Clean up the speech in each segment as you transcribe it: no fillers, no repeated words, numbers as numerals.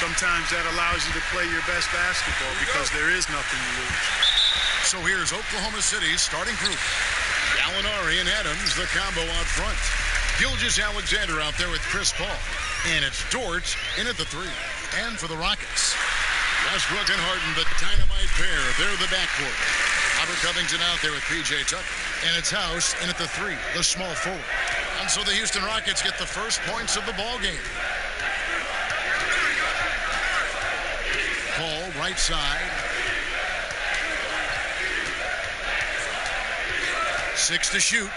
sometimes that allows you to play your best basketball because there is nothing to lose. So here's Oklahoma City's starting group. Gallinari and Adams, the combo out front. Gilgeous-Alexander out there with Chris Paul. And it's Dort in at the three. And for the Rockets, Westbrook and Harden, the dynamite pair. They're the backcourt. Robert Covington out there with P.J. Tucker. And it's House in at the three, the small forward. And so the Houston Rockets get the first points of the ball game. Paul, right side. 6 to shoot.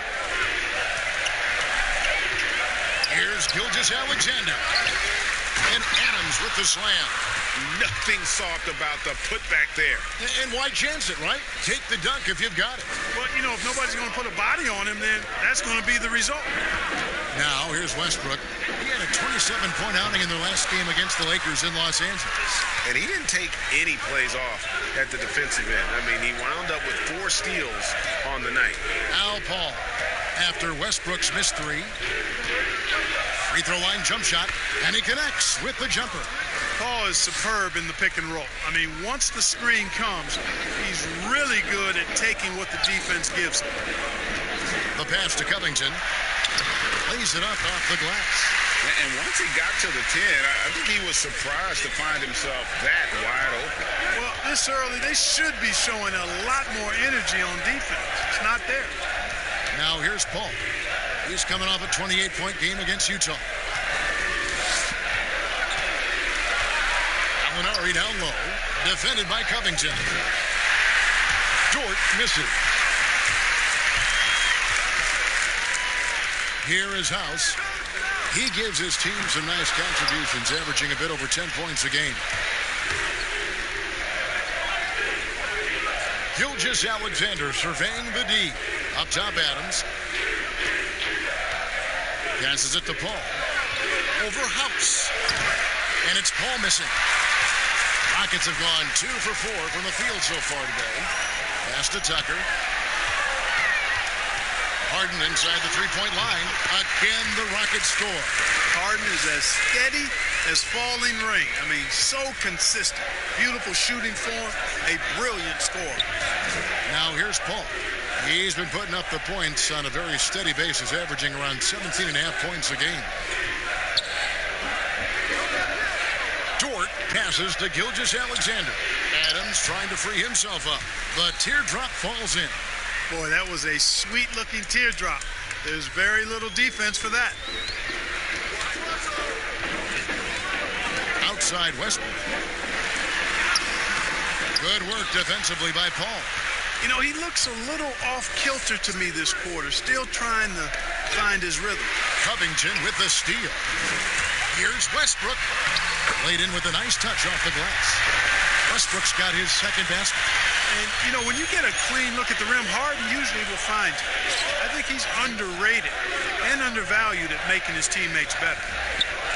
Here's Gilgeous-Alexander. And Adams with the slam. Nothing soft about the putback there. And why chance it, right? Take the dunk if you've got it. Well, you know, if nobody's going to put a body on him, then that's going to be the result. Now, here's Westbrook. He had a 27-point outing in their last game against the Lakers in Los Angeles. And he didn't take any plays off at the defensive end. I mean, he wound up with 4 steals on the night. Al Paul, after Westbrook's missed 3. Free throw line jump shot, and he connects with the jumper. Paul is superb in the pick and roll. I mean, once the screen comes, he's really good at taking what the defense gives him. The pass to Covington. Lays it up off the glass. And once he got to the 10, I think he was surprised to find himself that wide open. Well, this early, they should be showing a lot more energy on defense. It's not there. Now here's Paul. He's coming off a 28-point game against Utah. Gallinari down low. Defended by Covington. Dort misses. Here is House. He gives his team some nice contributions, averaging a bit over 10 points a game. Gilgeous-Alexander surveying the D. Up top, Adams. Passes it to Paul. Over House. And it's Paul missing. Rockets have gone 2 for 4 from the field so far today. Pass to Tucker. Harden inside the three-point line. Again, the Rockets score. Harden is as steady as falling rain. I mean, so consistent. Beautiful shooting form, a brilliant score. Now here's Paul. He's been putting up the points on a very steady basis, averaging around 17.5 points a game. Dort passes to Gilgeous-Alexander. Adams trying to free himself up. The teardrop falls in. Boy, that was a sweet-looking teardrop. There's very little defense for that. Outside Westbrook. Good work defensively by Paul. You know, he looks a little off-kilter to me this quarter, still trying to find his rhythm. Covington with the steal. Here's Westbrook. Laid in with a nice touch off the glass. Westbrook's got his second basket. And, you know, when you get a clean look at the rim, Harden usually will find you. I think he's underrated and undervalued at making his teammates better.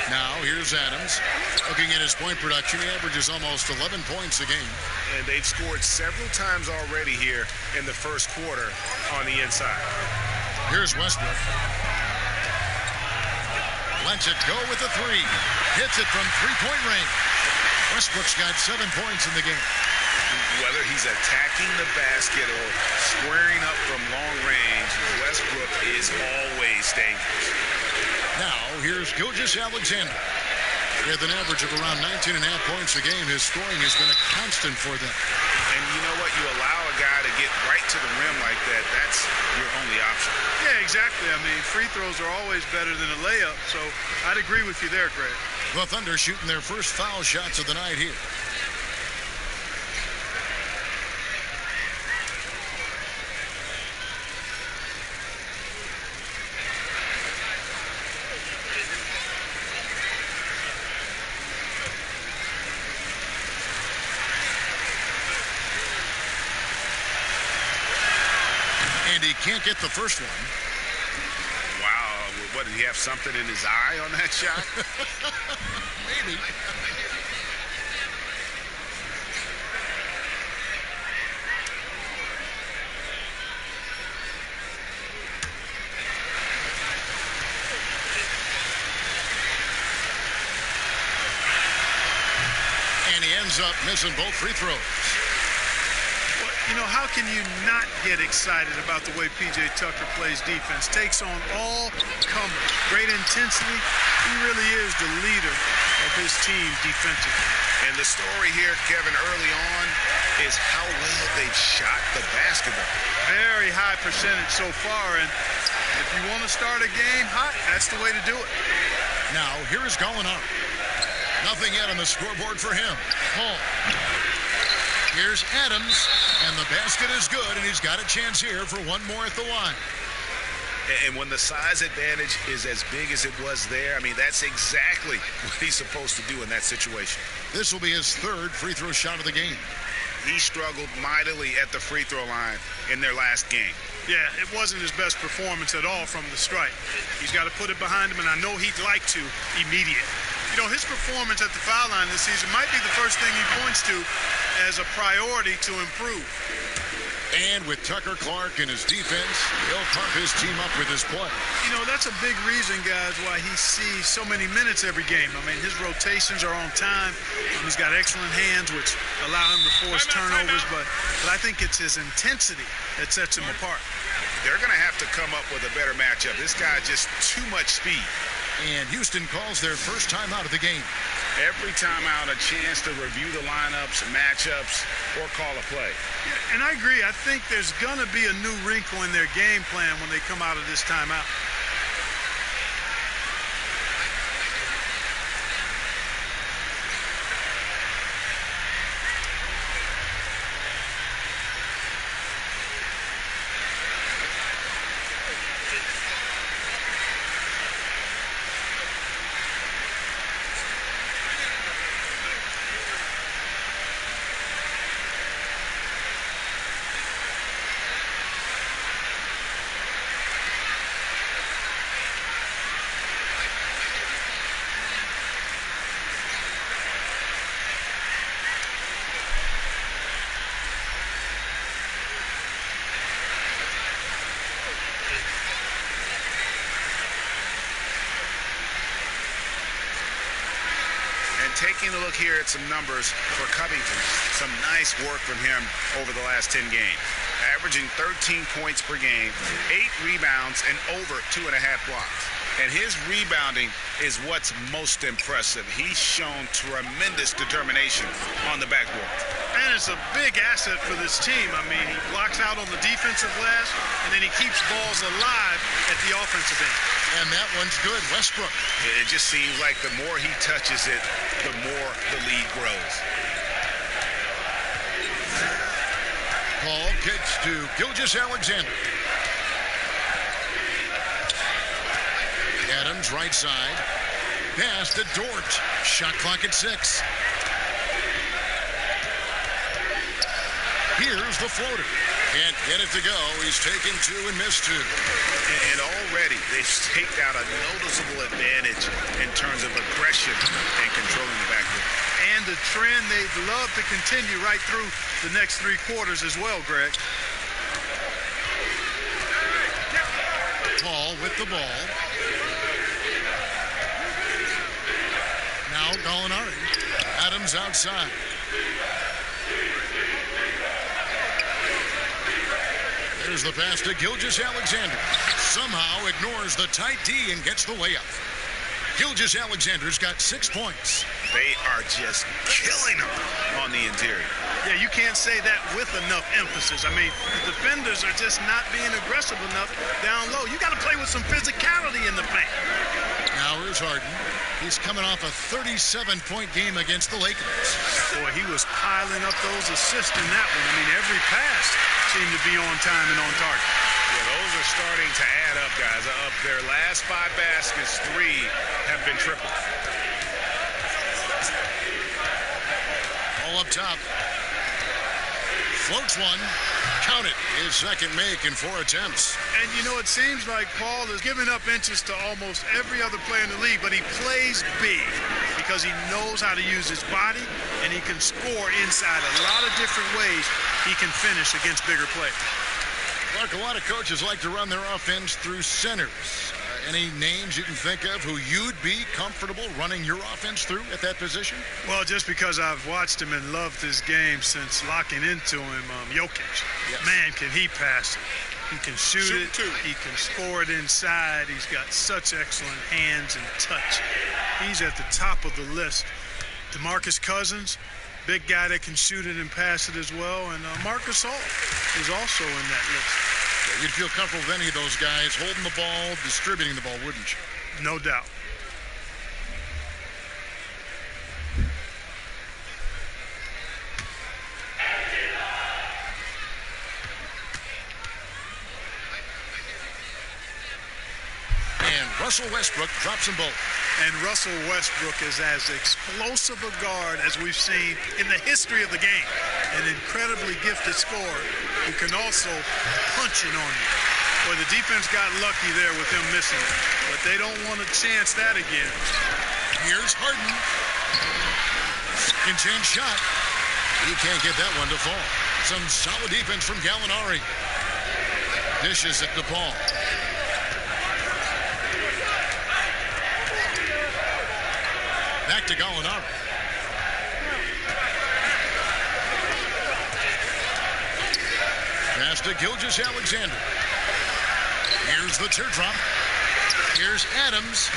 Now, here's Adams. Looking at his point production, he averages almost 11 points a game. And they've scored several times already here in the first quarter on the inside. Here's Westbrook. Lets it go with the three. Hits it from three-point range. Westbrook's got 7 points in the game. Whether he's attacking the basket or squaring up from long range, Westbrook is always dangerous. Now, here's Gilgeous-Alexander. With an average of around 19.5 points a game, his scoring has been a constant for them. And you know what? You allow a guy to get right to the rim like that, that's your only option. Yeah, exactly. I mean, free throws are always better than a layup, so I'd agree with you there, Greg. The Thunder shooting their first foul shots of the night here. And he can't get the first one. Wow, what, did he have something in his eye on that shot? Maybe. ends up missing both free throws. Well, you know, how can you not get excited about the way P.J. Tucker plays defense? Takes on all comers. Great intensity. He really is the leader of his team defensively. And the story here, Kevin, early on is how well they've shot the basketball. Very high percentage so far, and if you want to start a game hot, that's the way to do it. Now, here is Gallinari. Nothing yet on the scoreboard for him. Paul. Here's Adams, and the basket is good, and he's got a chance here for one more at the line. And when the size advantage is as big as it was there, I mean, that's exactly what he's supposed to do in that situation. This will be his third free throw shot of the game. He struggled mightily at the free throw line in their last game. Yeah, it wasn't his best performance at all from the stripe. He's got to put it behind him, and I know he'd like to immediate. You know, his performance at the foul line this season might be the first thing he points to as a priority to improve. And with Tucker Clark and his defense, he'll pump his team up with his play. You know, that's a big reason, guys, why he sees so many minutes every game. I mean, his rotations are on time. He's got excellent hands, which allow him to force turnovers. But I think it's his intensity that sets him apart. They're going to have to come up with a better matchup. This guy just too much speed. And Houston calls their first timeout of the game. Every timeout, a chance to review the lineups, matchups, or call a play. Yeah, and I agree. I think there's going to be a new wrinkle in their game plan when they come out of this timeout. Taking a look here at some numbers for Covington. Some nice work from him over the last 10 games. Averaging 13 points per game, 8 rebounds, and over 2.5 blocks. And his rebounding is what's most impressive. He's shown tremendous determination on the backboard. And it's a big asset for this team. I mean, he blocks out on the defensive glass, and then he keeps balls alive at the offensive end. And that one's good. Westbrook. It just seems like the more he touches it, the more the lead grows. Paul kicks to Gilgeous-Alexander. Adams, right side. Pass to Dort. Shot clock at 6. Here's the floater. Can't get it to go. He's taken 2 and missed 2. And already they've staked out a noticeable advantage in terms of aggression and controlling the backcourt. And the trend they'd love to continue right through the next 3 quarters as well, Greg. Paul with the ball. Now Gallinari. Adams outside. There's the pass to Gilgeous-Alexander. Somehow ignores the tight D and gets the layup. Gilgeous-Alexander's got 6 points. They are just killing them on the interior. Yeah, you can't say that with enough emphasis. I mean, the defenders are just not being aggressive enough down low. You got to play with some physicality in the paint. Now here's Harden. He's coming off a 37-point game against the Lakers. Boy, he was piling up those assists in that one. I mean, every pass seemed to be on time and on target. Yeah, those are starting to add up, guys. Of their last 5 baskets, 3 have been tripled. All up top. Floats one. Count it. His second make in 4 attempts. And, you know, it seems like Paul is giving up inches to almost every other player in the league, but he plays big because he knows how to use his body, and he can score inside a lot of different ways. He can finish against bigger players. Clark, a lot of coaches like to run their offense through centers. Any names you can think of who you'd be comfortable running your offense through at that position? Well, just because I've watched him and loved his game since locking into him, Jokic. Yes. Man, can he pass it. He can shoot it. too. He can score it inside. He's got such excellent hands and touch. He's at the top of the list. DeMarcus Cousins, big guy that can shoot it and pass it as well. And Marcus Gasol is also in that list. Yeah, you'd feel comfortable with any of those guys holding the ball, distributing the ball, wouldn't you? No doubt. And Russell Westbrook drops them both. And Russell Westbrook is as explosive a guard as we've seen in the history of the game. An incredibly gifted scorer who can also punch it on you. Boy, the defense got lucky there with him missing it, but they don't want to chance that again. Here's Harden. Intense shot. He can't get that one to fall. Some solid defense from Gallinari. Dishes at DePaul. Back to Gallinari. Pass to Gilgeous-Alexander. Here's the teardrop. Here's Adams.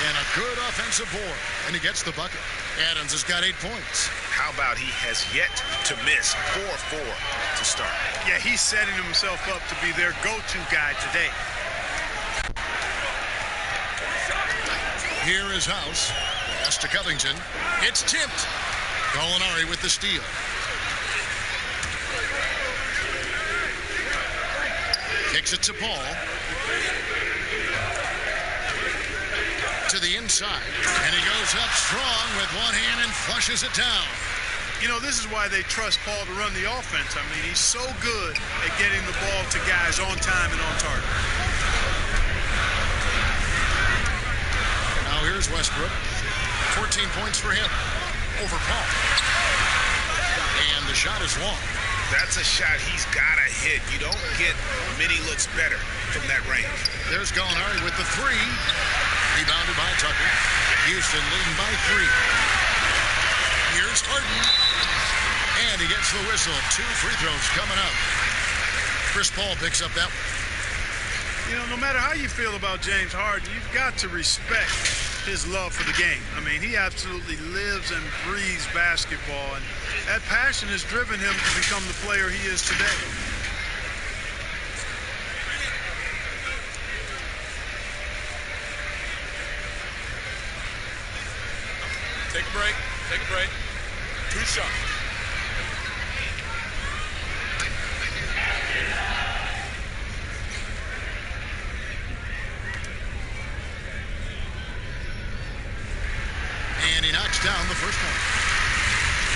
And a good offensive board. And he gets the bucket. Adams has got 8 points. How about he has yet to miss 4-4 to start? Yeah, he's setting himself up to be their go-to guy today. Here is House. Pass to Covington. It's tipped. Gallinari with the steal. Kicks it to Paul. To the inside. And he goes up strong with one hand and flushes it down. You know, this is why they trust Paul to run the offense. I mean, he's so good at getting the ball to guys on time and on target. Now here's Westbrook. 14 points for him over Paul. And the shot is long. That's a shot he's got to hit. You don't get many looks better from that range. There's Gallinari with the three. Rebounded by Tucker. Houston leading by 3. Here's Harden. And he gets the whistle. 2 free throws coming up. Chris Paul picks up that one. You know, no matter how you feel about James Harden, you've got to respect his love for the game. I mean, he absolutely lives and breathes basketball, and that passion has driven him to become the player he is today. Take a break. Take a break. 2 shots. And he knocks down the first one.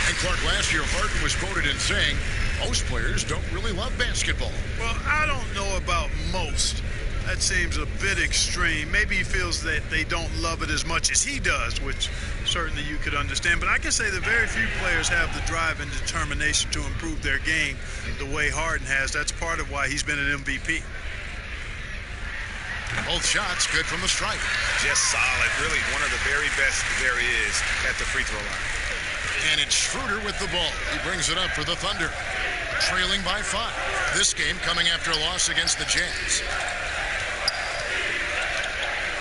And Clark, last year, Harden was quoted in saying, most players don't really love basketball. Well, I don't know about most. That seems a bit extreme. Maybe he feels that they don't love it as much as he does, which certainly you could understand. But I can say that very few players have the drive and determination to improve their game the way Harden has. That's part of why he's been an MVP. Both shots good from the stripe. Just solid. Really one of the very best there is at the free throw line. And it's Schroeder with the ball. He brings it up for the Thunder. Trailing by 5. This game coming after a loss against the Jazz.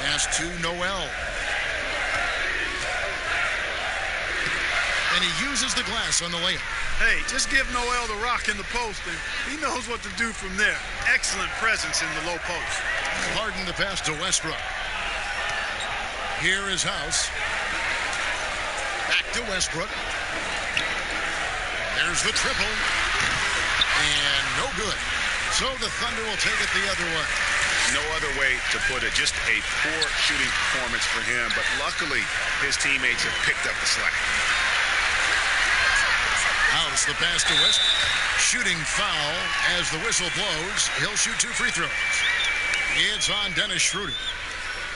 Pass to Noel. And he uses the glass on the layup. Hey, just give Noel the rock in the post, and he knows what to do from there. Excellent presence in the low post. Harden the pass to Westbrook. Here is House. Back to Westbrook. There's the triple. And no good. So the Thunder will take it the other way. No other way to put it. Just a poor shooting performance for him. But luckily, his teammates have picked up the slack. House the pass to West. Shooting foul as the whistle blows. He'll shoot 2 free throws. It's on Dennis Schroeder.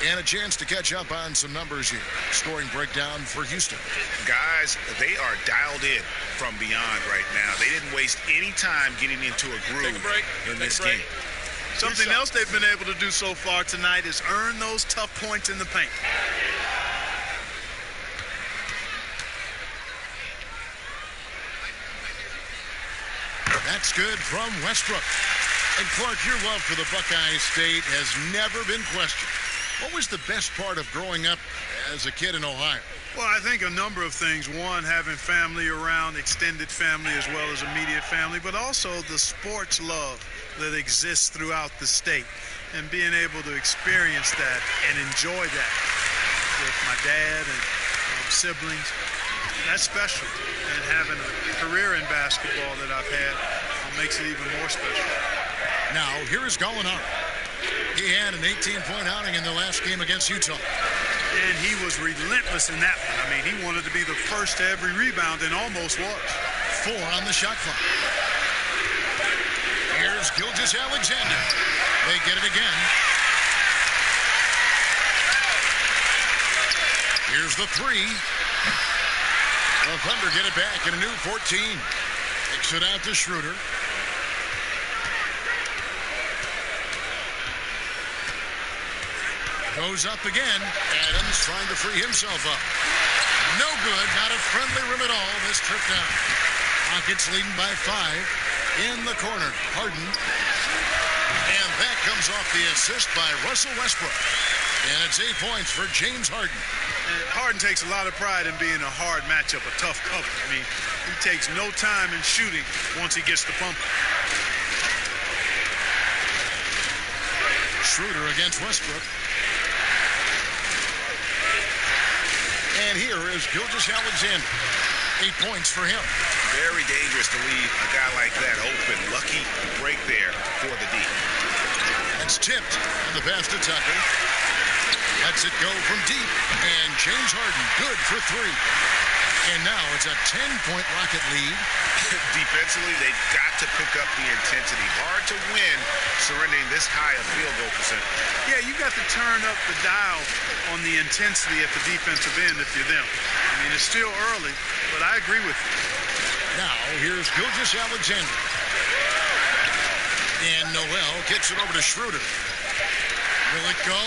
And a chance to catch up on some numbers here. Scoring breakdown for Houston. Guys, they are dialed in from beyond right now. They didn't waste any time getting into a groove in this game. Something else they've been able to do so far tonight is earn those tough points in the paint. That's good from Westbrook. And Clark, your love for the Buckeye State has never been questioned. What was the best part of growing up as a kid in Ohio? Well, I think a number of things. One, having family around, extended family as well as immediate family, but also the sports love that exists throughout the state and being able to experience that and enjoy that with my dad and siblings. That's special. And having a career in basketball that I've had makes it even more special. Now, here is Gallinari. He had an 18-point outing in the last game against Utah. And he was relentless in that one. I mean, he wanted to be the first to every rebound and almost was. 4 on the shot clock. Here's Gilgeous-Alexander. They get it again. Here's the 3. The Thunder get it back in a new 14. Kicks it out to Schroeder. Goes up again. Adams trying to free himself up. No good. Not a friendly rim at all this trip down. Rockets leading by 5 in the corner. Harden. And that comes off the assist by Russell Westbrook. And it's 8 points for James Harden. And Harden takes a lot of pride in being a hard matchup, a tough cover. I mean, he takes no time in shooting once he gets the pump. Schroeder against Westbrook. And here is Gilgeous-Alexander. 8 points for him. Very dangerous to leave a guy like that open. Lucky break there for the D. It's tipped on the pass to Tucker. Lets it go from deep. And James Harden good for 3. And now it's a 10-point Rocket lead. Defensively, they've got to pick up the intensity. Hard to win surrendering this high a field goal percentage. Yeah, you got to turn up the dial on the intensity at the defensive end if you're them. I mean, it's still early, but I agree with you. Now, here's Gilgeous-Alexander. And Noel kicks it over to Schroeder. Will it go?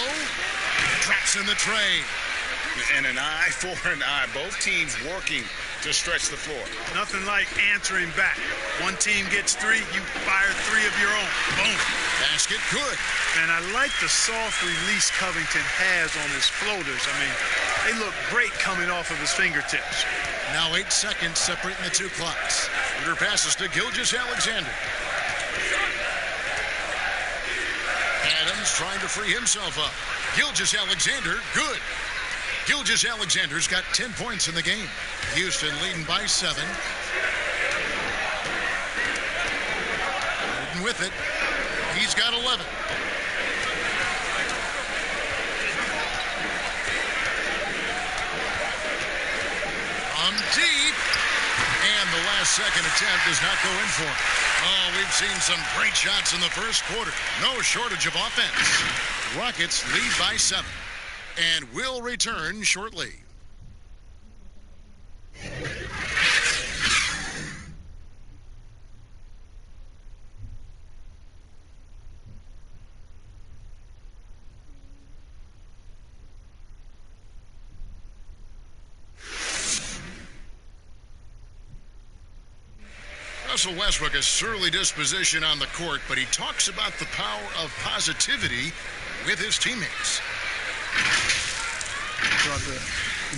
Drops in the tray. And an eye for an eye. Both teams working to stretch the floor. Nothing like answering back. One team gets 3, you fire 3 of your own. Boom. Basket good. And I like the soft release Covington has on his floaters. I mean, they look great coming off of his fingertips. Now 8 seconds separating the 2 clocks. Schroeder passes to Gilgeous-Alexander. Adams trying to free himself up. Gilgeous-Alexander, good. Gilgeous-Alexander's got 10 points in the game. Houston leading by 7. Harden with it. He's got 11. Deep. And the last second attempt does not go in for him. Oh, we've seen some great shots in the first quarter. No shortage of offense. Rockets lead by 7. And will return shortly. Russell Westbrook, a surly disposition on the court, but he talks about the power of positivity with his teammates. Throughout the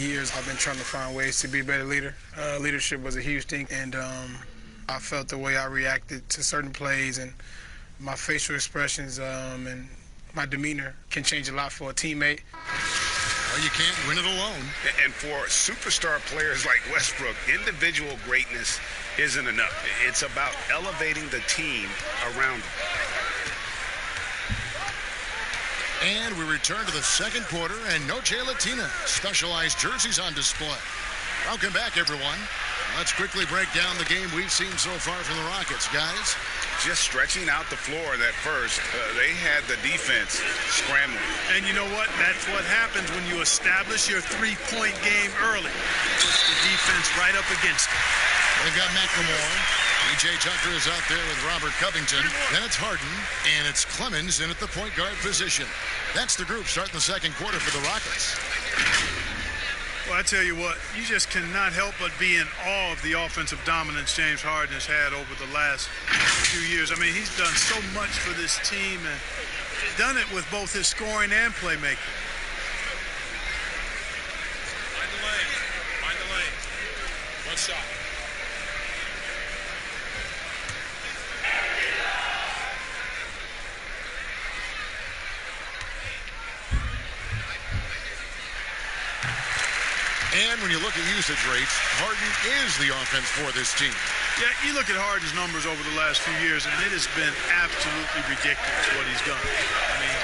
years, I've been trying to find ways to be a better leader. Leadership was a huge thing, and I felt the way I reacted to certain plays and my facial expressions and my demeanor can change a lot for a teammate. Well, you can't win it alone. And for superstar players like Westbrook, individual greatness isn't enough. It's about elevating the team around him. And we return to the second quarter, and Noche Latina specialized jerseys on display. Welcome back, everyone. Let's quickly break down the game we've seen so far from the Rockets, guys. Just stretching out the floor that first, they had the defense scrambling. And you know what? That's what happens when you establish your three-point game early. Puts the defense right up against it. They've got McLemore. P.J. Tucker is out there with Robert Covington. Then it's Harden, and it's Clemens in at the point guard position. That's the group starting the second quarter for the Rockets. Well, I tell you what, you just cannot help but be in awe of the offensive dominance James Harden has had over the last few years. I mean, he's done so much for this team and done it with both his scoring and playmaking. Find the lane. Find the lane. One shot. And when you look at usage rates, Harden is the offense for this team. Yeah, you look at Harden's numbers over the last few years, and it has been absolutely ridiculous what he's done. I mean,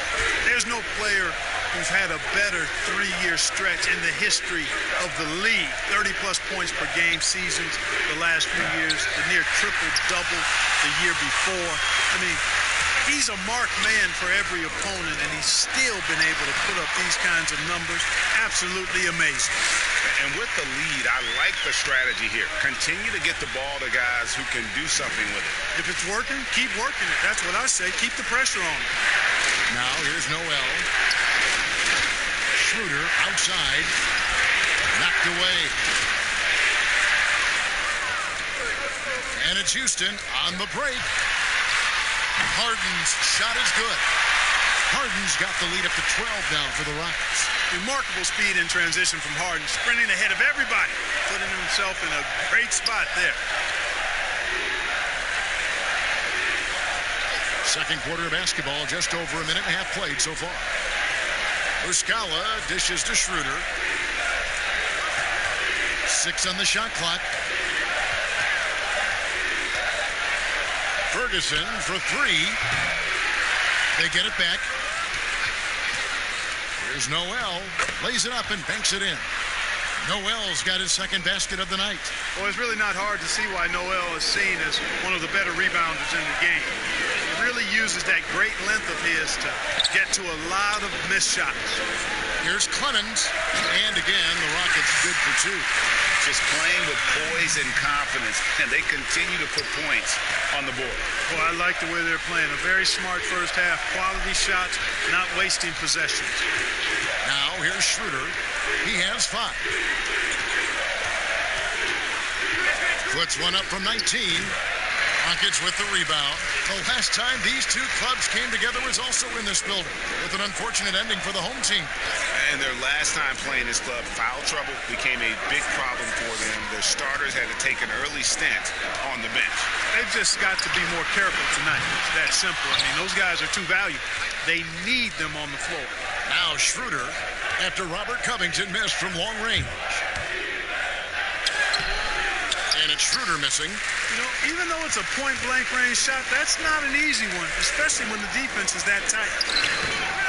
there's no player who's had a better three-year stretch in the history of the league. 30-plus points per game seasons the last few years, the near triple-double the year before. I mean, he's a marked man for every opponent, and he's still been able to put up these kinds of numbers. Absolutely amazing. And with the lead, I like the strategy here. Continue to get the ball to guys who can do something with it. If it's working, keep working it. That's what I say. Keep the pressure on him. Now here's Noel. Schroeder outside. Knocked away. And it's Houston on the break. Harden's shot is good. Harden's got the lead up to 12 now for the Rockets. Remarkable speed in transition from Harden, sprinting ahead of everybody, putting himself in a great spot there. Second quarter of basketball, just over a minute and a half played so far. Muscala dishes to Schroeder. 6 on the shot clock. Ferguson for 3. They get it back. Here's Noel. Lays it up and banks it in. Noel's got his second basket of the night. Well, it's really not hard to see why Noel is seen as one of the better rebounders in the game. He really uses that great length of his to get to a lot of missed shots. Here's Clemens. And again, the Rockets good for 2. Just playing with poise and confidence, and they continue to put points on the board. Well, I like the way they're playing. A very smart first half, quality shots, not wasting possessions. Now here's Schroeder. He has 5. Puts one up from 19. Rockets with the rebound. The last time these two clubs came together was also in this building, with an unfortunate ending for the home team. And their last time playing this club, foul trouble became a big problem for them. Their starters had to take an early stint on the bench. They've just got to be more careful tonight. It's that simple. I mean, those guys are too valuable. They need them on the floor. Now Schroeder, after Robert Covington missed from long range. And it's Schroeder missing. You know, even though it's a point-blank range shot, that's not an easy one, especially when the defense is that tight.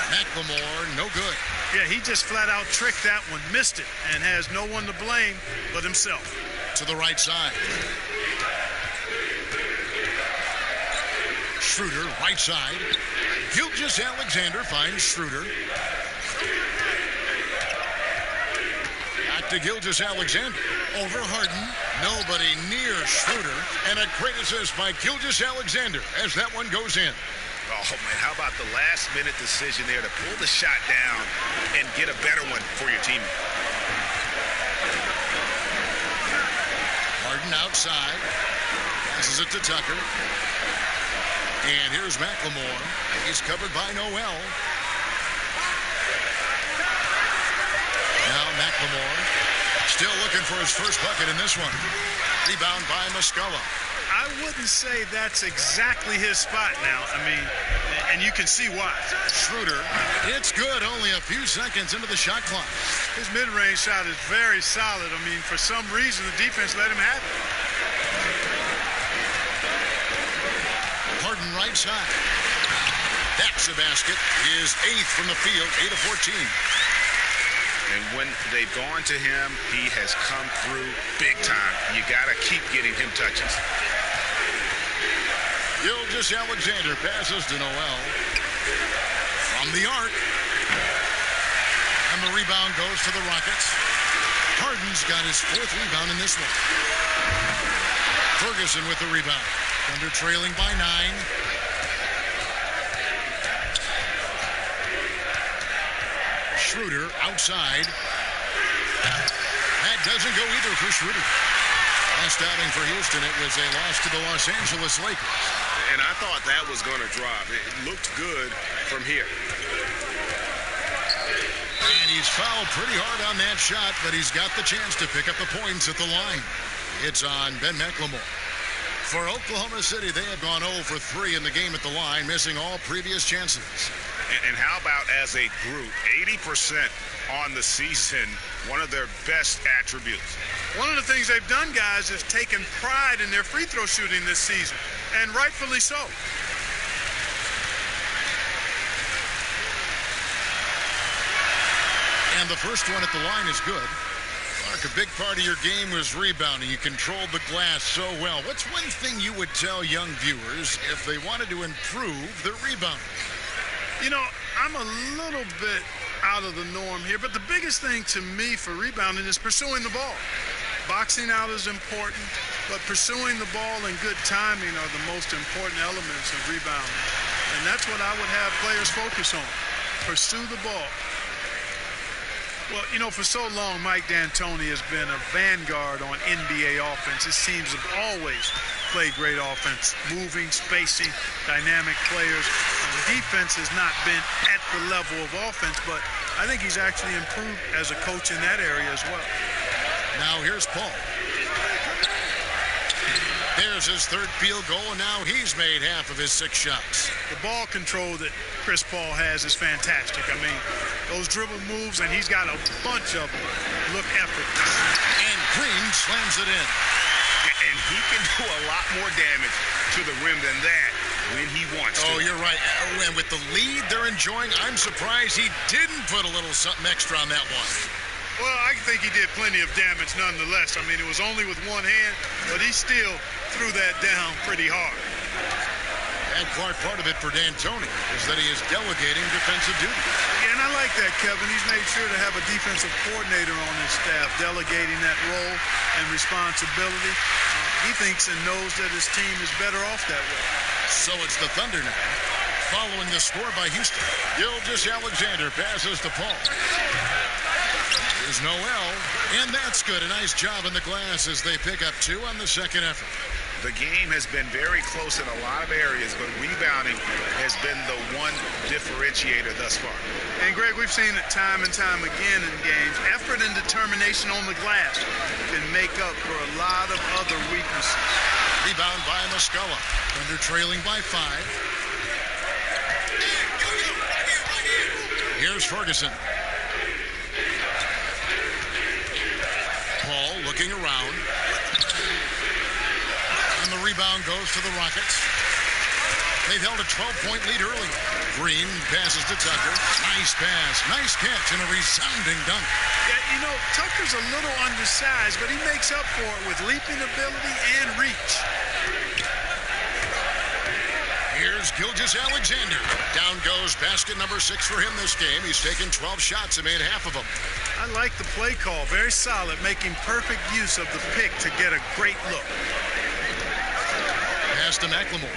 McLemore, no good. Yeah, he just flat-out tricked that one, missed it, and has no one to blame but himself. To the right side. Schroeder, right side. Gilgeous-Alexander finds Schroeder. Back to Gilgeous-Alexander. Over Harden. Nobody near Schroeder. And a great assist by Gilgeous-Alexander as that one goes in. Oh, man, how about the last-minute decision there to pull the shot down and get a better one for your teammate? Harden outside. Passes it to Tucker. And here's McLemore. He's covered by Noel. Now McLemore still looking for his first bucket in this one. Rebound by Muscala. I wouldn't say that's exactly his spot now. I mean, and you can see why. Schroeder, it's good, only a few seconds into the shot clock. His mid-range shot is very solid. I mean, for some reason, the defense let him have it. Harden right side. That's a basket. His 8th from the field, 8 of 14. And when they've gone to him, he has come through big time. You got to keep getting him touches. Gilgeous-Alexander passes to Noel. From the arc. And the rebound goes to the Rockets. Harden's got his 4th rebound in this one. Ferguson with the rebound. Thunder trailing by 9. Schroeder outside. That doesn't go either for Schroeder. Last outing for Houston, it was a loss to the Los Angeles Lakers. And I thought that was going to drop. It looked good from here. And he's fouled pretty hard on that shot, but he's got the chance to pick up the points at the line. It's on Ben McLemore. For Oklahoma City, they have gone 0 for 3 in the game at the line, missing all previous chances. And how about as a group, 80% on the season, one of their best attributes. One of the things they've done, guys, is taken pride in their free throw shooting this season, and rightfully so. And the first one at the line is good. Mark, a big part of your game was rebounding. You controlled the glass so well. What's one thing you would tell young viewers if they wanted to improve their rebounding? You know, I'm a little bit out of the norm here, but the biggest thing to me for rebounding is pursuing the ball. Boxing out is important, but pursuing the ball and good timing are the most important elements of rebounding. And that's what I would have players focus on. Pursue the ball. Well, you know, for so long, Mike D'Antoni has been a vanguard on NBA offense. His teams have always played great offense, moving, spacing, dynamic players. The defense has not been at the level of offense, but I think he's actually improved as a coach in that area as well. Now here's Paul. There's his third field goal, and now he's made half of his 6 shots. The ball control that Chris Paul has is fantastic. I mean, those dribble moves, and he's got a bunch of them, look effortless. And Green slams it in. And he can do a lot more damage to the rim than that when he wants to. Oh, you're right. And with the lead they're enjoying, I'm surprised he didn't put a little something extra on that one. Well, I think he did plenty of damage nonetheless. I mean, it was only with one hand, but he still threw that down pretty hard. And Clark, part of it for D'Antoni is that he is delegating defensive duty. Yeah, and I like that, Kevin. He's made sure to have a defensive coordinator on his staff, delegating that role and responsibility. He thinks and knows that his team is better off that way. So it's the Thunder now, following the score by Houston. Gilgeous-Alexander passes to Paul. There's Noel, and that's good. A nice job in the glass as they pick up 2 on the second effort. The game has been very close in a lot of areas, but rebounding has been the one differentiator thus far. And, Greg, we've seen it time and time again in games. Effort and determination on the glass can make up for a lot of other weaknesses. Rebound by Muscala. Thunder trailing by 5. Here's Ferguson. Paul looking around. And the rebound goes to the Rockets. They've held a 12-point lead early. Green passes to Tucker. Nice pass. Nice catch and a resounding dunk. Yeah, you know, Tucker's a little undersized, but he makes up for it with leaping ability and reach. Here's Gilgeous-Alexander. Down goes basket number 6 for him this game. He's taken 12 shots and made half of them. I like the play call. Very solid, making perfect use of the pick to get a great look. Pass to McLemore.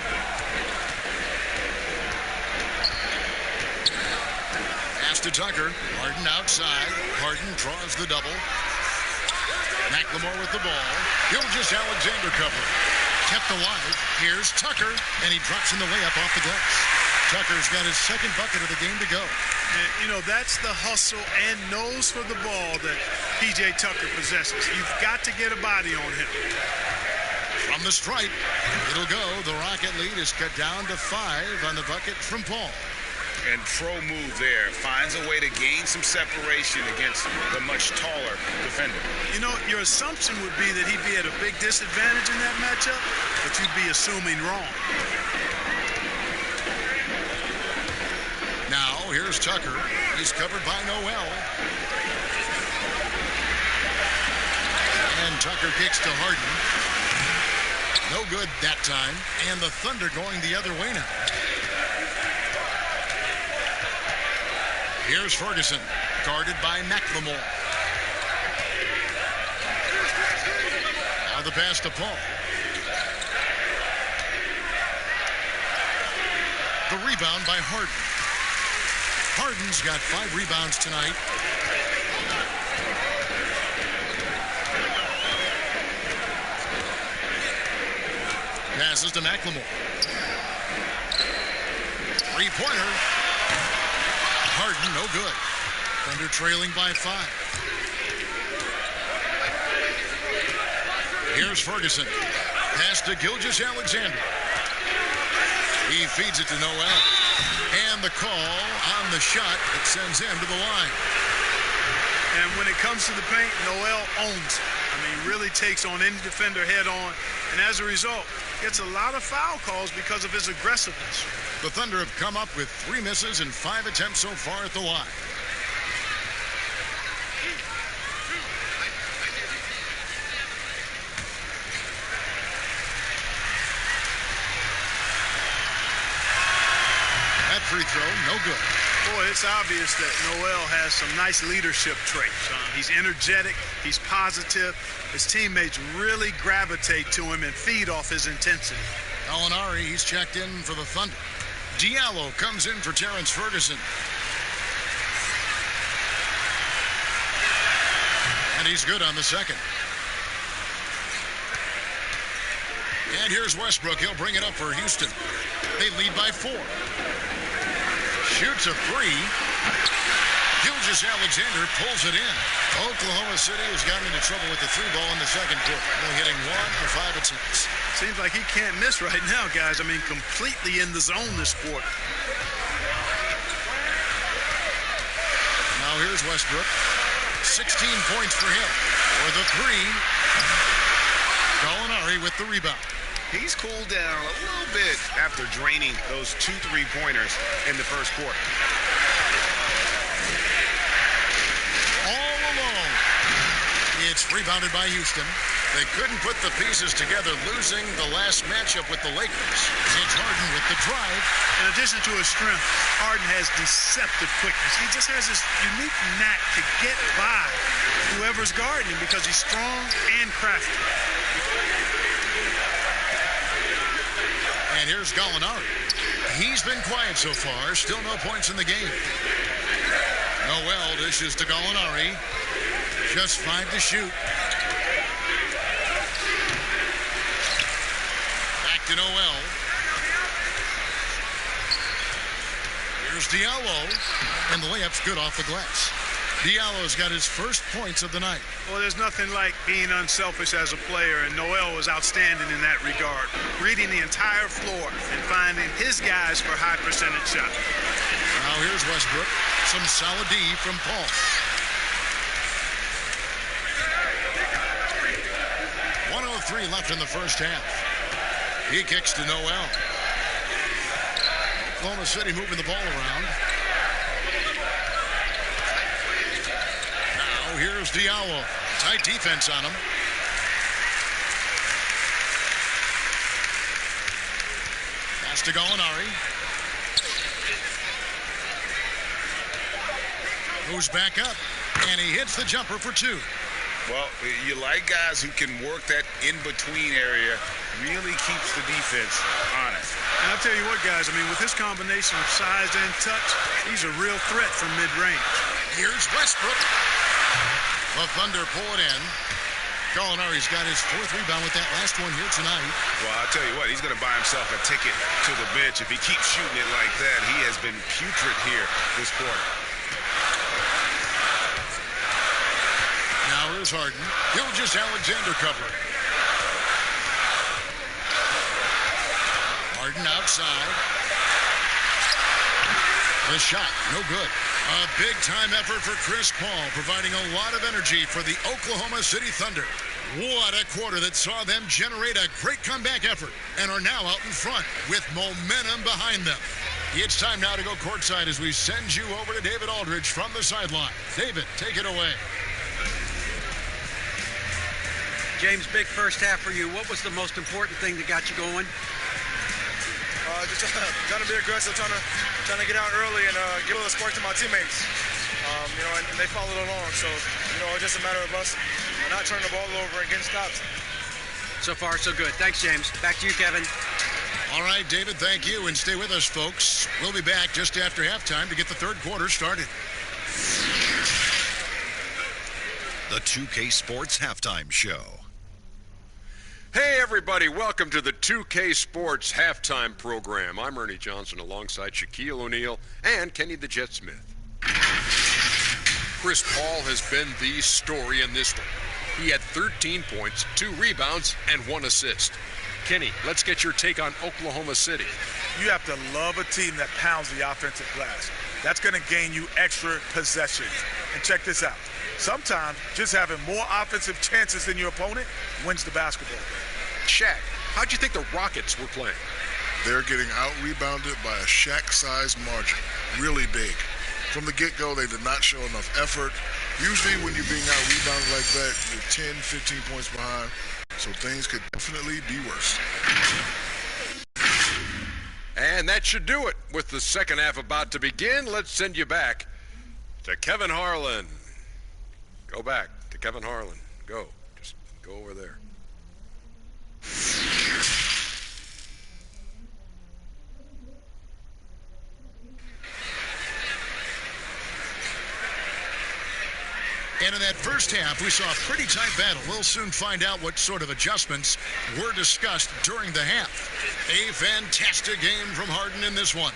Pass to Tucker. Harden outside. Harden draws the double. McLemore with the ball. Gilgeous-Alexander covering. Kept alive. Here's Tucker, and he drops in the layup off the glass. Tucker's got his second bucket of the game to go. And, you know, that's the hustle and nose for the ball that P.J. Tucker possesses. You've got to get a body on him. From the stripe, it'll go. The Rocket lead is cut down to 5 on the bucket from Paul. And pro move there. Finds a way to gain some separation against the much taller defender. You know, your assumption would be that he'd be at a big disadvantage in that matchup, but you'd be assuming wrong. Now, here's Tucker. He's covered by Noel. And Tucker kicks to Harden. No good that time. And the Thunder going the other way now. Here's Ferguson, guarded by McLemore. Now the pass to Paul. The rebound by Harden. Harden's got 5 rebounds tonight. Passes to McLemore. Three-pointer. Harden, no good. Thunder trailing by 5. Here's Ferguson. Pass to Gilgeous-Alexander. He feeds it to Noel. And the call on the shot that sends him to the line. And when it comes to the paint, Noel owns it. I mean, really takes on any defender head on. And as a result, gets a lot of foul calls because of his aggressiveness. The Thunder have come up with 3 misses and 5 attempts so far at the line. That free throw, no good. Boy, it's obvious that Noel has some nice leadership traits. He's energetic, he's positive. His teammates really gravitate to him and feed off his intensity. Gallinari, he's checked in for the Thunder. Diallo comes in for Terrence Ferguson. And he's good on the second. And here's Westbrook. He'll bring it up for Houston. They lead by 4. Shoots a 3. Gilgeous-Alexander pulls it in. Oklahoma City has gotten into trouble with the 3 ball in the second quarter. Only hitting 1 for 5 attempts. Seems like he can't miss right now, guys. I mean, completely in the zone this quarter. Now here's Westbrook. 16 points for him. For the 3. Gallinari with the rebound. He's cooled down a little bit after draining those 2 3-pointers in the first quarter. All alone. It's rebounded by Houston. They couldn't put the pieces together, losing the last matchup with the Lakers. It's Harden with the drive. In addition to his strength, Harden has deceptive quickness. He just has this unique knack to get by whoever's guarding him because he's strong and crafty. And here's Gallinari. He's been quiet so far. Still no points in the game. Noel dishes to Gallinari. Just 5 to shoot. Back to Noel. Here's Diallo. And the layup's good off the glass. Diallo's got his first points of the night. Well, there's nothing like being unselfish as a player, and Noel was outstanding in that regard. Reading the entire floor and finding his guys for high percentage shots. Now here's Westbrook. Some solid D from Paul. 1:03 left in the first half. He kicks to Noel. Oklahoma City moving the ball around. Now here's Diallo. Tight defense on him. Pass to Gallinari. Goes back up, and he hits the jumper for 2. Well, you like guys who can work that in-between area, really keeps the defense honest. And I'll tell you what, guys, I mean, with his combination of size and touch, he's a real threat from mid-range. Here's Westbrook. The Thunder pull it in. Gallinari's got his 4th rebound with that last one here tonight. Well, I'll tell you what, he's going to buy himself a ticket to the bench. If he keeps shooting it like that, he has been putrid here this quarter. Now here's Harden. Gilgeous-Alexander covering. Harden outside. The shot, no good. A big-time effort for Chris Paul, providing a lot of energy for the Oklahoma City Thunder. What a quarter that saw them generate a great comeback effort and are now out in front with momentum behind them. It's time now to go courtside as we send you over to David Aldridge from the sideline. David, take it away. James, big first half for you. What was the most important thing that got you going? Just trying to be aggressive, trying to get out early and give a little spark to my teammates. And they followed along. So, it's just a matter of us not turning the ball over and getting stops. So far, so good. Thanks, James. Back to you, Kevin. All right, David, thank you, and stay with us, folks. We'll be back just after halftime to get the third quarter started. The 2K Sports Halftime Show. Hey, everybody. Welcome to the 2K Sports Halftime Program. I'm Ernie Johnson alongside Shaquille O'Neal and Kenny the Jet Smith. Chris Paul has been the story in this one. He had 13 points, 2 rebounds, and 1 assist. Kenny, let's get your take on Oklahoma City. You have to love a team that pounds the offensive glass. That's going to gain you extra possessions. And check this out. Sometimes just having more offensive chances than your opponent wins the basketball game. Shaq, how'd you think the Rockets were playing? They're getting out-rebounded by a Shaq-sized margin. Really big. From the get-go, they did not show enough effort. Usually when you're being out-rebounded like that, you're 10, 15 points behind. So things could definitely be worse. And that should do it. With the second half about to begin, let's send you back to Kevin Harlan. Go back to Kevin Harlan. Go. Just go over there. And in that first half, we saw a pretty tight battle. We'll soon find out what sort of adjustments were discussed during the half. A fantastic game from Harden in this one.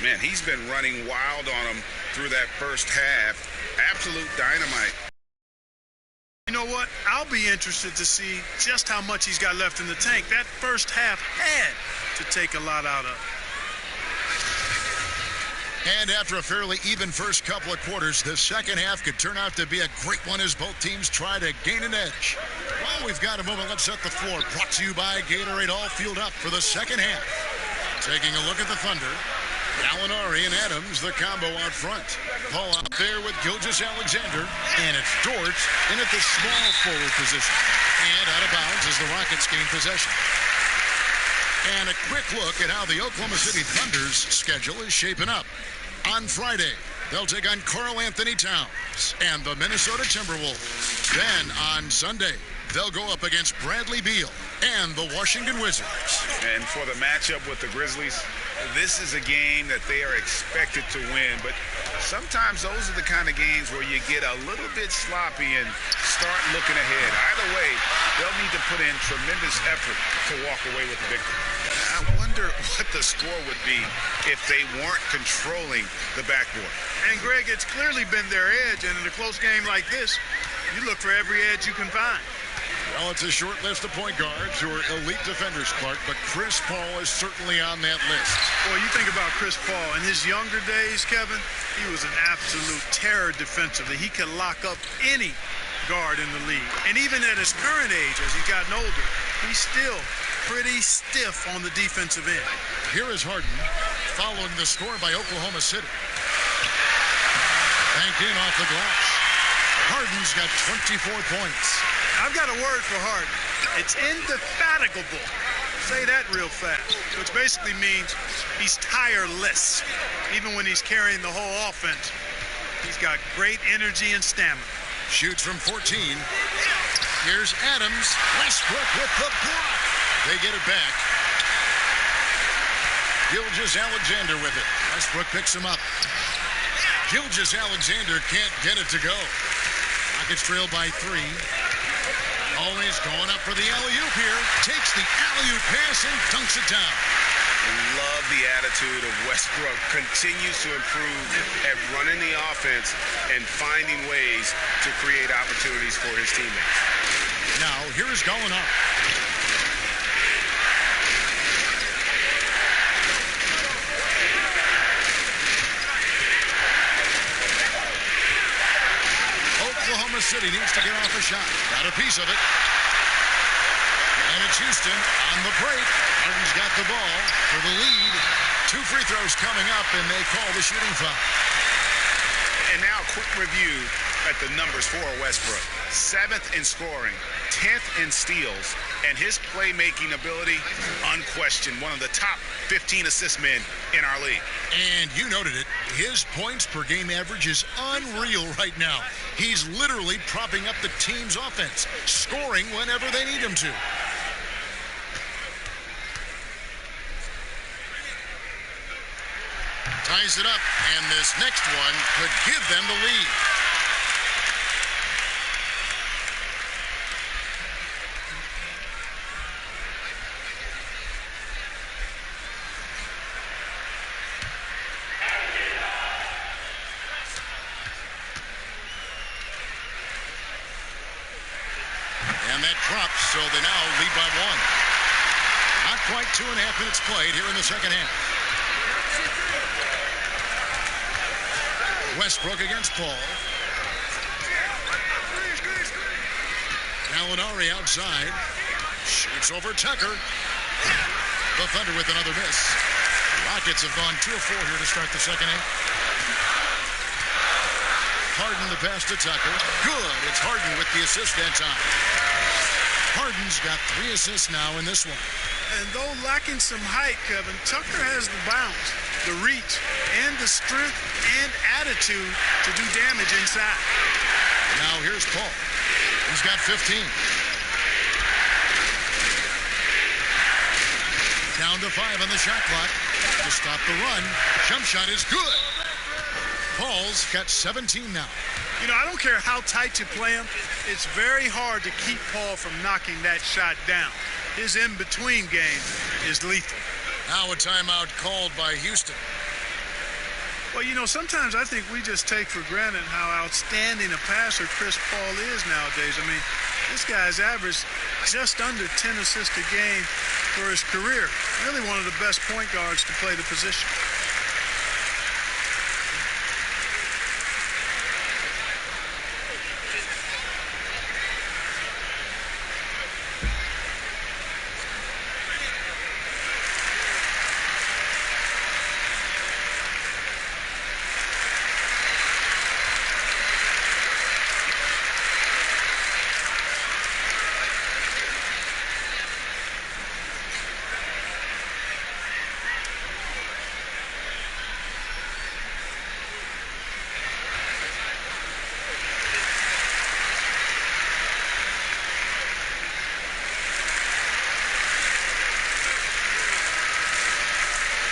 Man, he's been running wild on him through that first half. Absolute dynamite. You know what? I'll be interested to see just how much he's got left in the tank. That first half had to take a lot out of. And after a fairly even first couple of quarters, the second half could turn out to be a great one as both teams try to gain an edge. Well, we've got a moment. Let's set the floor. Brought to you by Gatorade, all fueled up for the second half. Taking a look at the Thunder. Gallinari and Adams, the combo out front. Paul out there with Gilgeous-Alexander. And it's Dort in at the small forward position. And out of bounds as the Rockets gain possession. And a quick look at how the Oklahoma City Thunder's schedule is shaping up. On Friday, they'll take on Karl Anthony Towns and the Minnesota Timberwolves. Then on Sunday, they'll go up against Bradley Beal and the Washington Wizards. And for the matchup with the Grizzlies, this is a game that they are expected to win, but sometimes those are the kind of games where you get a little bit sloppy and start looking ahead. Either way, they'll need to put in tremendous effort to walk away with the victory. I wonder what the score would be if they weren't controlling the backboard. And Greg, it's clearly been their edge, and in a close game like this, you look for every edge you can find. Well, it's a short list of point guards who are elite defenders, Clark, but Chris Paul is certainly on that list. Boy, you think about Chris Paul. In his younger days, Kevin, he was an absolute terror defensively. He could lock up any guard in the league. And even at his current age, as he's gotten older, he's still pretty stiff on the defensive end. Here is Harden following the score by Oklahoma City. Banked in off the glass. Harden's got 24 points. I've got a word for Harden. It's indefatigable. Say that real fast, which basically means he's tireless. Even when he's carrying the whole offense, he's got great energy and stamina. Shoots from 14. Here's Adams. Westbrook with the block. They get it back. Gilgeous-Alexander with it. Westbrook picks him up. Gilgeous-Alexander can't get it to go. Rockets trail by 3. Always going up for the alley-oop here. Takes the alley-oop pass and dunks it down. Love the attitude of Westbrook. Continues to improve at running the offense and finding ways to create opportunities for his teammates. Now, here is Gallinari. Oklahoma City needs to get off a shot. Got a piece of it. And it's Houston on the break. Harden's got the ball for the lead. 2 free throws coming up, and they call the shooting foul. And now a quick review at the numbers for Westbrook. 7th in scoring, 10th in steals, and his playmaking ability, unquestioned, one of the top 15 assist men in our league. And you noted it. His points per game average is unreal right now. He's literally propping up the team's offense, scoring whenever they need him to. ties it up, and this next one could give them the lead. And that drops, so they now lead by 1. Not quite 2.5 minutes played here in the second half. Westbrook against Paul. Gallinari outside. Shoots over Tucker. The Thunder with another miss. Rockets have gone 2 of 4 here to start the second half. Harden the pass to Tucker. Good. It's Harden with the assist that time. Harden's got 3 assists now in this one. And though lacking some height, Kevin, Tucker has the bounce, the reach, and the strength and attitude to do damage inside. Now here's Paul. He's got 15. Down to 5 on the shot clock to stop the run. Jump shot is good. Paul's got 17 now. You know, I don't care how tight you play him. It's very hard to keep Paul from knocking that shot down. His in-between game is lethal. Now a timeout called by Houston. Well, you know, sometimes I think we just take for granted how outstanding a passer Chris Paul is nowadays. I mean, this guy's averaged just under 10 assists a game for his career. Really one of the best point guards to play the position.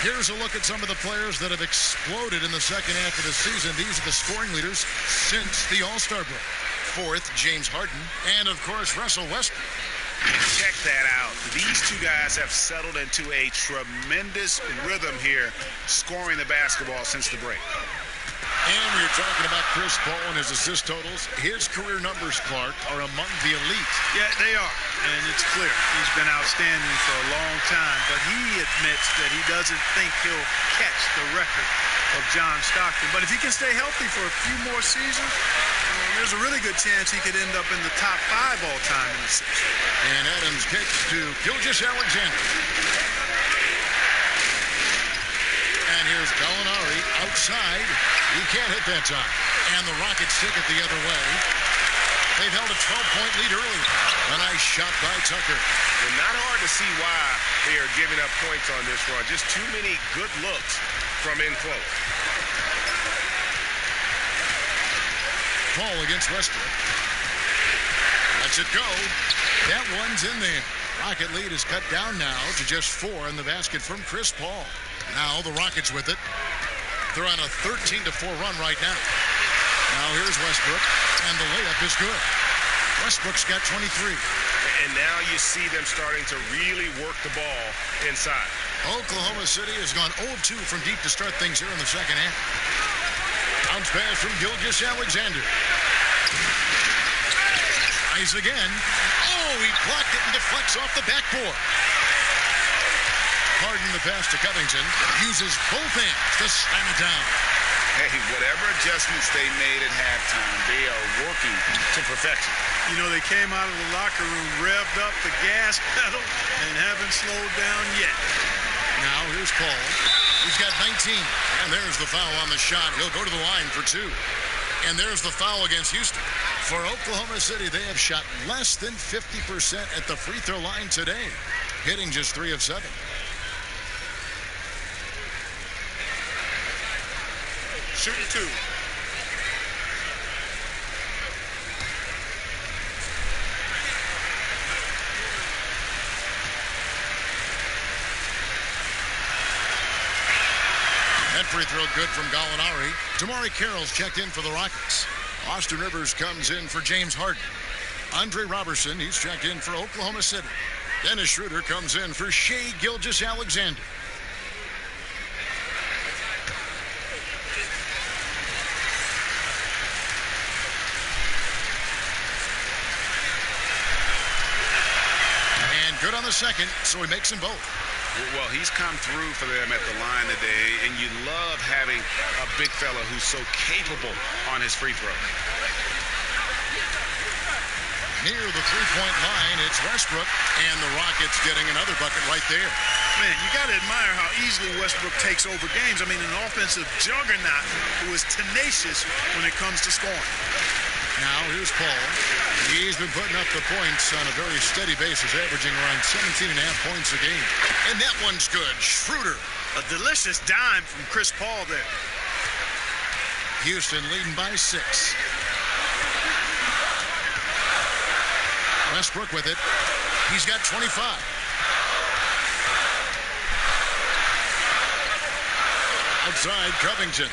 Here's a look at some of the players that have exploded in the second half of the season. These are the scoring leaders since the All-Star break. 4th, James Harden, and of course, Russell Westbrook. Check that out. These two guys have settled into a tremendous rhythm here, scoring the basketball since the break. And we're talking about Chris Paul and his assist totals. His career numbers, Clark, are among the elite. Yeah, they are. And it's clear he's been outstanding for a long time, but he admits that he doesn't think he'll catch the record of John Stockton. But if he can stay healthy for a few more seasons, there's a really good chance he could end up in the top 5 all time in the season. And Adams kicks to Gilgeous-Alexander. And here's Gallinari outside. He can't hit that time. And the Rockets take it the other way. They've held a 12-point lead early. A nice shot by Tucker. Well, not hard to see why they are giving up points on this run. Just too many good looks from in close. Paul against Westbrook. Lets it go. That one's in there. Rocket lead is cut down now to just 4 in the basket from Chris Paul. Now the Rockets with it. They're on a 13-4 run right now. Now here's Westbrook, and the layup is good. Westbrook's got 23. And now you see them starting to really work the ball inside. Oklahoma City has gone 0-2 from deep to start things here in the second half. Bounce pass from Gilgeous-Alexander. Tries again. Oh, he blocked it and deflects off the backboard. Harden the pass to Covington. Uses both hands to slam it down. Hey, whatever adjustments they made at halftime, they are working to perfection. You know, they came out of the locker room, revved up the gas pedal, and haven't slowed down yet. Now here's Paul. He's got 19. And there's the foul on the shot. He'll go to the line for 2. And there's the foul against Houston. For Oklahoma City, they have shot less than 50% at the free throw line today, hitting just 3 of 7. Shooting 2. That free throw good from Gallinari. Damari Carroll's checked in for the Rockets. Austin Rivers comes in for James Harden. Andre Robertson, he's checked in for Oklahoma City. Dennis Schroeder comes in for Shai Gilgeous-Alexander. And good on the second, so he makes them both. Well, he's come through for them at the line today, and you love having a big fella who's so capable on his free throw. Near the three-point line, it's Westbrook, and the Rockets getting another bucket right there. Man, you got to admire how easily Westbrook takes over games. I mean, an offensive juggernaut who is tenacious when it comes to scoring. Now, here's Paul. He's been putting up the points on a very steady basis, averaging around 17.5 points a game. And that one's good. Schroeder. A delicious dime from Chris Paul there. Houston leading by 6. Westbrook with it. He's got 25. Outside, Covington.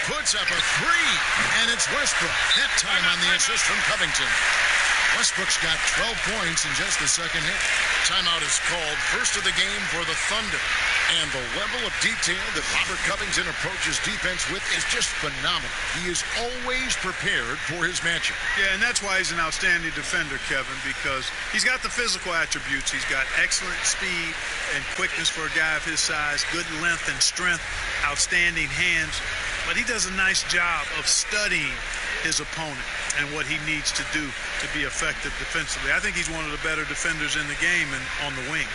Puts up a three, and it's Westbrook. That time on the assist from Covington. Westbrook's got 12 points in just the second half. Timeout is called, first of the game for the Thunder. And the level of detail that Robert Covington approaches defense with is just phenomenal. He is always prepared for his matchup. Yeah, and that's why he's an outstanding defender, Kevin, because he's got the physical attributes. He's got excellent speed and quickness for a guy of his size, good length and strength, outstanding hands. But he does a nice job of studying his opponent and what he needs to do to be effective defensively. I think he's one of the better defenders in the game and on the wing.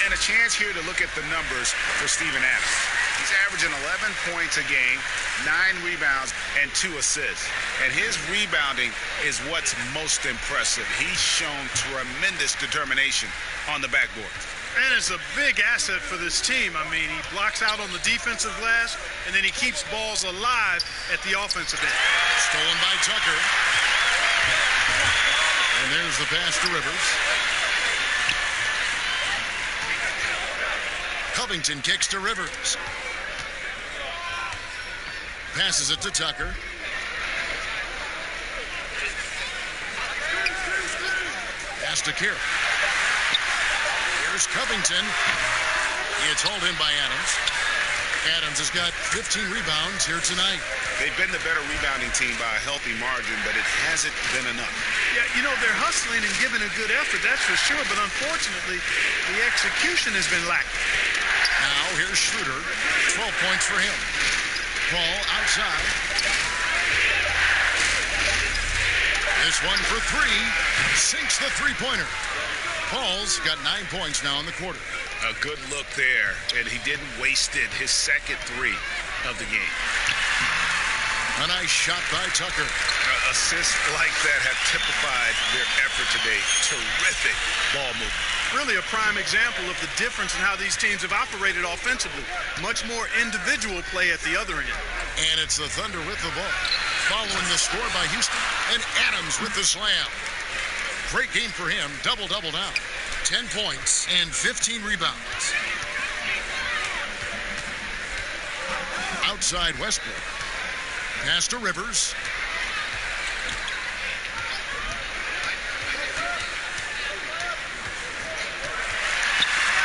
And a chance here to look at the numbers for Steven Adams. He's averaging 11 points a game, 9 rebounds, and 2 assists. And his rebounding is what's most impressive. He's shown tremendous determination on the backboard. And it's a big asset for this team. I mean, he blocks out on the defensive glass, and then he keeps balls alive at the offensive end. Stolen by Tucker. And there's the pass to Rivers. Covington kicks to Rivers. Passes it to Tucker. Pass to Carroll. Here's Covington. It's hauled in by Adams. Adams has got 15 rebounds here tonight. They've been the better rebounding team by a healthy margin, but it hasn't been enough. Yeah, you know, they're hustling and giving a good effort, that's for sure, but unfortunately, the execution has been lacking. Now, here's Schroeder. 12 points for him. Paul outside. This one for 3. Sinks the three-pointer. Paul's got 9 points now in the quarter. A good look there, and he didn't waste it. His second 3 of the game. A nice shot by Tucker. Assists like that have typified their effort today. Terrific ball movement. Really a prime example of the difference in how these teams have operated offensively. Much more individual play at the other end. And it's the Thunder with the ball. Following the score by Houston. And Adams with the slam. Great game for him. Double-double now. 10 points and 15 rebounds. Outside Westbrook. Pass to Rivers.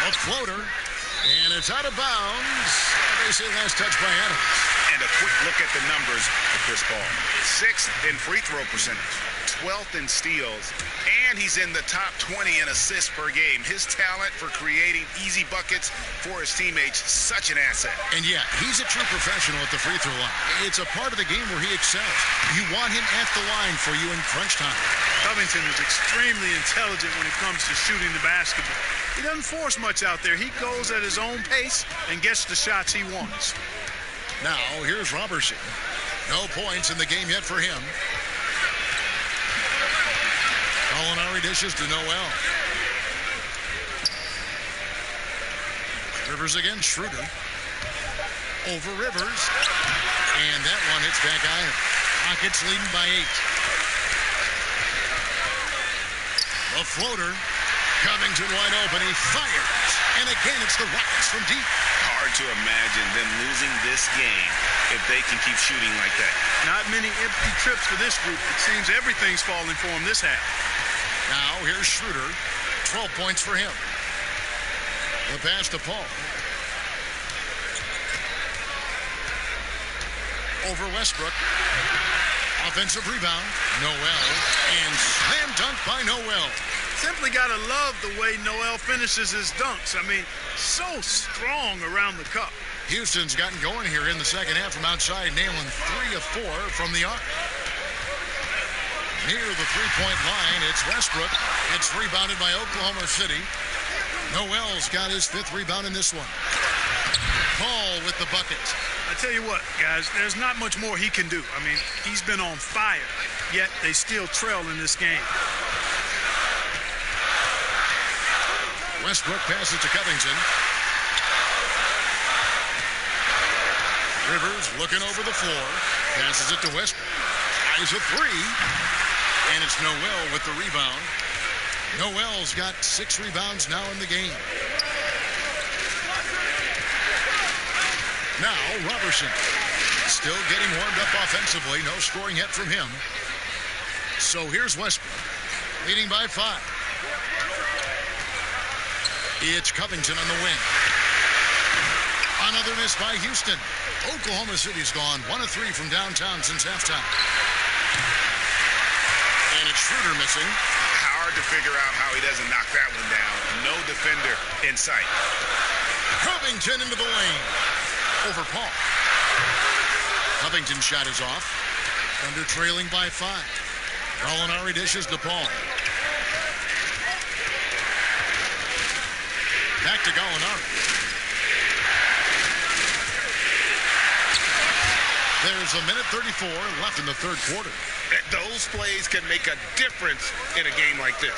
A floater. And it's out of bounds. They say last touch by Adams. And a quick look at the numbers for Chris Paul. 6th in free throw percentage, 12th in steals, and And he's in the top 20 in assists per game. His talent for creating easy buckets for his teammates, such an asset. And yeah, he's a true professional at the free throw line. It's a part of the game where he excels. You want him at the line for you in crunch time. Covington is extremely intelligent when it comes to shooting the basketball. He doesn't force much out there. He goes at his own pace and gets the shots he wants. Now, here's Robertson. No points in the game yet for him. Molinari dishes to Noel. Rivers against Schroeder. Over Rivers. And that one hits back iron. Rockets leading by 8. A floater. Covington wide open. He fires. And again, it's the Rockets from deep. Hard to imagine them losing this game if they can keep shooting like that. Not many empty trips for this group. It seems everything's falling for them this half. Now, here's Schroeder. 12 points for him. The pass to Paul. Over Westbrook. Offensive rebound. Noel. And slam dunk by Noel. Simply got to love the way Noel finishes his dunks. I mean, so strong around the cup. Houston's gotten going here in the second half from outside, nailing 3 of 4 from the arc. Near the three-point line, it's Westbrook. It's rebounded by Oklahoma City. Noel's got his 5th rebound in this one. Paul with the bucket. I tell you what, guys, there's not much more he can do. I mean, he's been on fire, yet they still trail in this game. Westbrook passes to Covington. Rivers looking over the floor. Passes it to Westbrook. Eyes a 3. And it's Noel with the rebound. Noel's got 6 rebounds now in the game. Now, Robertson. Still getting warmed up offensively. No scoring yet from him. So here's Westbrook. Leading by 5. It's Covington on the wing. Another miss by Houston. Oklahoma City's gone 1 of 3 from downtown since halftime. And it's Schroeder missing. Hard to figure out how he doesn't knock that one down. No defender in sight. Covington into the lane. Over Paul. Covington's shot is off. Thunder trailing by 5. Molinari dishes to Paul. Back to Gallinari. There's 1:34 left in the third quarter. Those plays can make a difference in a game like this.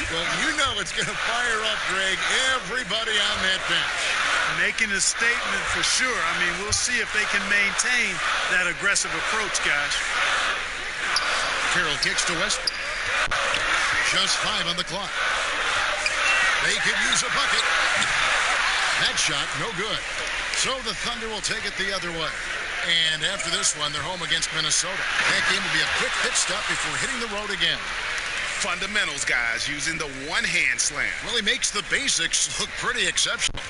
Well, you know it's going to fire up, Greg, everybody on that bench. Making a statement for sure. I mean, we'll see if they can maintain that aggressive approach, guys. Carroll kicks to Westbrook. Just 5 on the clock. They could use a bucket. That shot, no good. So the Thunder will take it the other way. And after this one, they're home against Minnesota. That game will be a quick pit stop before hitting the road again. Fundamentals, guys, using the one-hand slam. Well, he makes the basics look pretty exceptional.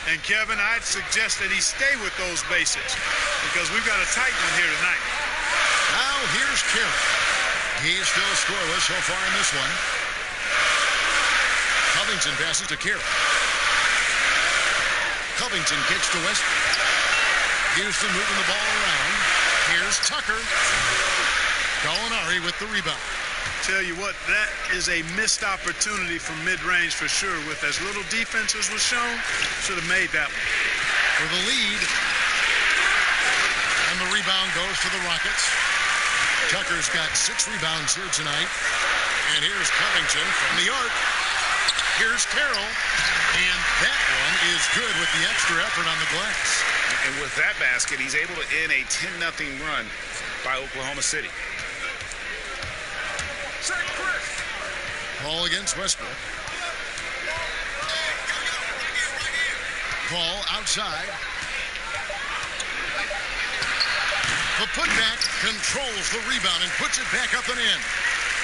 And, Kevin, I'd suggest that he stay with those basics because we've got a tight one here tonight. Now, here's Carroll. He's still scoreless so far in this one. Covington passes to Carroll. Covington kicks to Westbrook. Houston moving the ball around. Here's Tucker. Gallinari with the rebound. Tell you what, that is a missed opportunity from mid-range for sure. With as little defense as was shown, should have made that one. For the lead. And the rebound goes to the Rockets. Tucker's got 6 rebounds here tonight. And here's Covington from the arc. Here's Carroll. And that one is good with the extra effort on the glass. And with that basket, he's able to end a 10-0 run by Oklahoma City. Paul against Westbrook. Paul outside. The putback controls the rebound and puts it back up and in.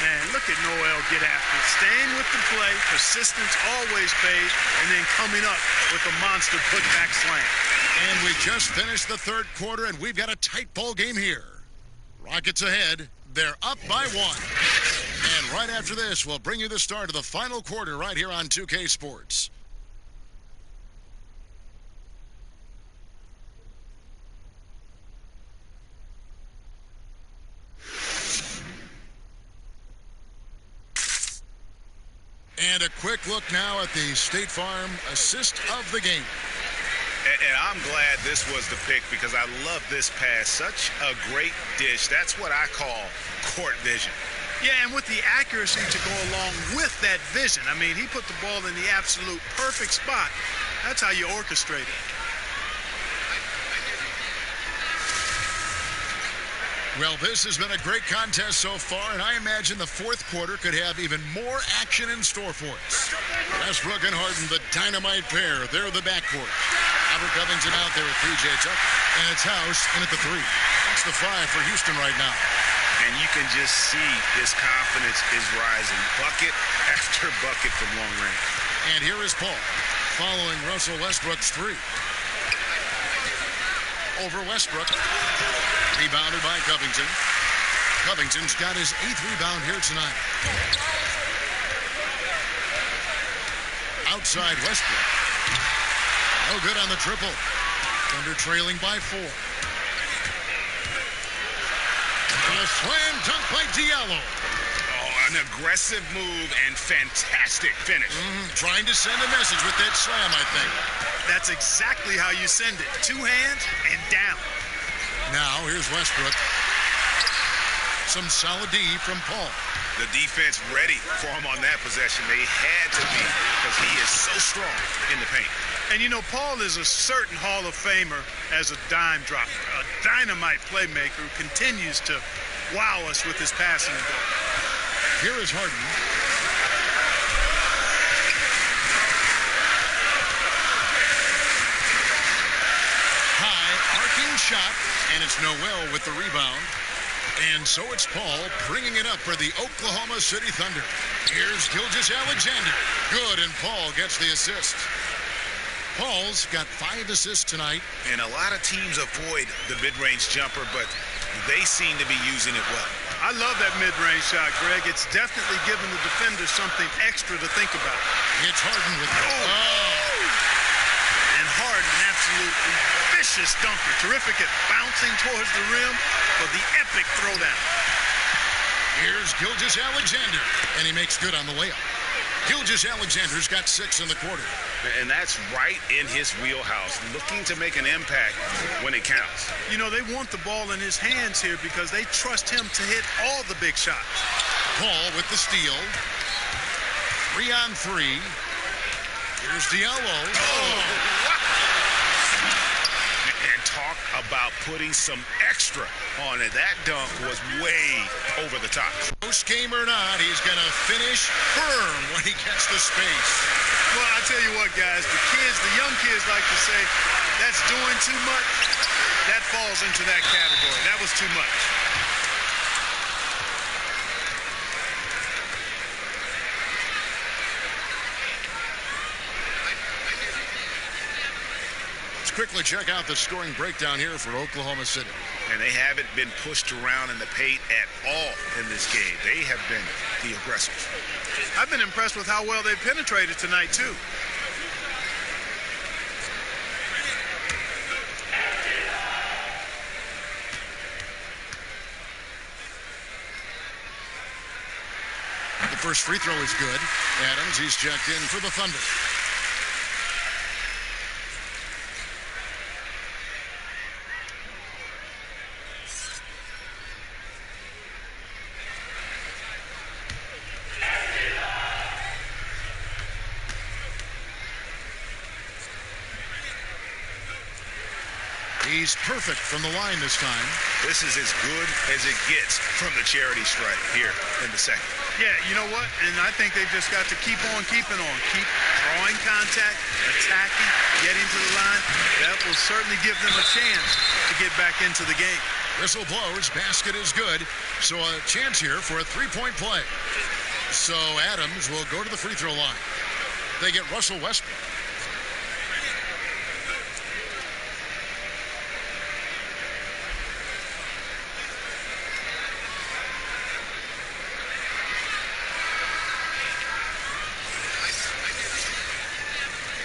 Man, look at Noel get after it. Staying with the play, persistence always pays, and then coming up with a monster putback slam. And we just finished the third quarter, and we've got a tight ball game here. Rockets ahead. They're up by 1. And right after this, we'll bring you the start of the final quarter right here on 2K Sports. And a quick look now at the State Farm assist of the game. And I'm glad this was the pick because I love this pass. Such a great dish. That's what I call court vision. Yeah, and with the accuracy to go along with that vision. I mean, he put the ball in the absolute perfect spot. That's how you orchestrate it. Well, this has been a great contest so far, and I imagine the fourth quarter could have even more action in store for us. Westbrook and Harden, the dynamite pair. They're the backcourt. Albert Covington out there with P.J. Tucker, and it's House in at the 3. That's the 5 for Houston right now. And you can just see his confidence is rising. Bucket after bucket from long range. And here is Paul, following Russell Westbrook's 3. Over Westbrook. Rebounded by Covington. Covington's got his 8th rebound here tonight. Outside Westbrook. No good on the triple. Thunder trailing by 4. And a slam dunk by Diallo. Oh, an aggressive move and fantastic finish. Trying to send a message with that slam, I think. That's exactly how you send it. 2 hands and down. Now, here's Westbrook. Some solid D from Paul. The defense ready for him on that possession. They had to be because he is so strong in the paint. And, you know, Paul is a certain Hall of Famer as a dime dropper, a dynamite playmaker who continues to wow us with his passing ability. Here is Harden. Shot, and it's Noel with the rebound. And so it's Paul bringing it up for the Oklahoma City Thunder. Here's Gilgeous-Alexander. Good, and Paul gets the assist. Paul's got 5 assists tonight. And a lot of teams avoid the mid-range jumper, but they seem to be using it well. I love that mid-range shot, Greg. It's definitely giving the defender something extra to think about. It's Harden with And Harden, absolutely vicious dunker. Terrific at bouncing towards the rim for the epic throwdown. Here's Gilgeous-Alexander, and he makes good on the layup. Gilgeous-Alexander's got 6 in the quarter. And that's right in his wheelhouse, looking to make an impact when it counts. You know, they want the ball in his hands here because they trust him to hit all the big shots. Paul with the steal. 3 on 3. Here's Diallo. And talk about putting some extra on it. That dunk was way over the top. Close game or not, he's going to finish firm when he gets the space. Well, I tell you what, guys, the young kids like to say, that's doing too much. That falls into that category. That was too much. Quickly check out the scoring breakdown here for Oklahoma City. And they haven't been pushed around in the paint at all in this game. They have been the aggressors. I've been impressed with how well they penetrated tonight, too. The first free throw is good. Adams, he's checked in for the Thunder. He's perfect from the line this time. This is as good as it gets from the charity stripe here in the second. Yeah, you know what? And I think they've just got to keep on keeping on. Keep drawing contact, attacking, getting to the line. That will certainly give them a chance to get back into the game. Whistle blows. Basket is good. So a chance here for a three-point play. So Adams will go to the free throw line. They get Russell Westbrook.